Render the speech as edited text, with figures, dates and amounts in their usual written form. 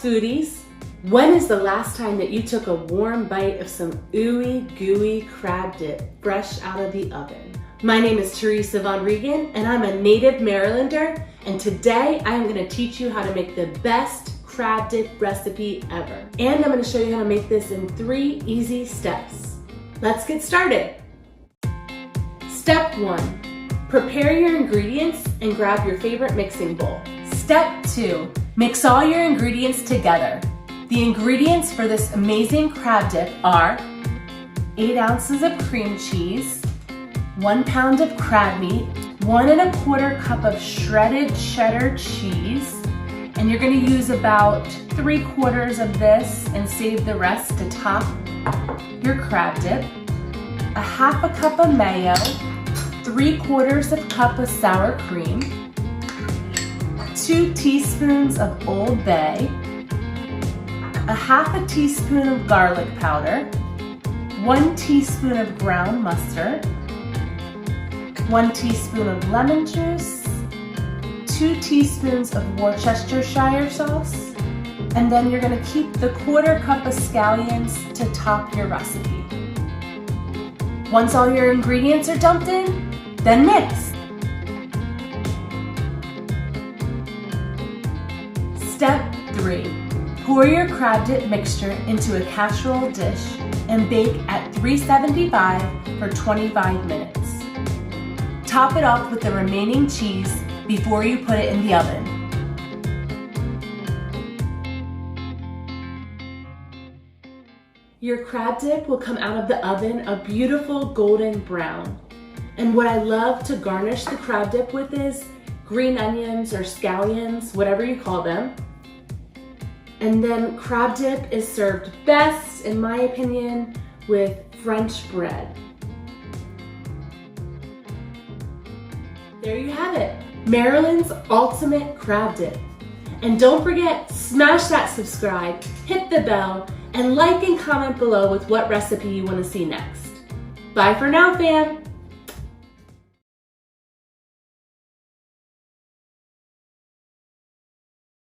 foodies, when is the last time that you took a warm bite of some ooey gooey crab dip fresh out of the oven? My name is Teresa Von Regan and I'm a native Marylander, and today I am going to teach you how to make the best crab dip recipe ever. And I'm going to show you how to make this in 3 easy steps. Let's get started. Step 1. Prepare your ingredients and grab your favorite mixing bowl. Step 2. Mix all your ingredients together. The ingredients for this amazing crab dip are 8 ounces of cream cheese, 1 pound of crab meat, 1 1/4 cup of shredded cheddar cheese, and you're going to use about 3/4 of this and save the rest to top your crab dip, a 1/2 cup of mayo, 3/4 cup of sour cream, 2 teaspoons of Old Bay, a 1/2 teaspoon of garlic powder, 1 teaspoon of ground mustard, 1 teaspoon of lemon juice, 2 teaspoons of Worcestershire sauce, and then you're going to keep the 1/4 cup of scallions to top your recipe. Once all your ingredients are dumped in, then mix. Step 3. Pour your crab dip mixture into a casserole dish and bake at 375 for 25 minutes. Top it off with the remaining cheese before you put it in the oven. Your crab dip will come out of the oven a beautiful golden brown. And what I love to garnish the crab dip with is green onions or scallions, whatever you call them. And then crab dip is served best, in my opinion, with French bread. There you have it, Maryland's ultimate crab dip. And don't forget, smash that subscribe, hit the bell, and like and comment below with what recipe you want to see next. Bye for now, fam.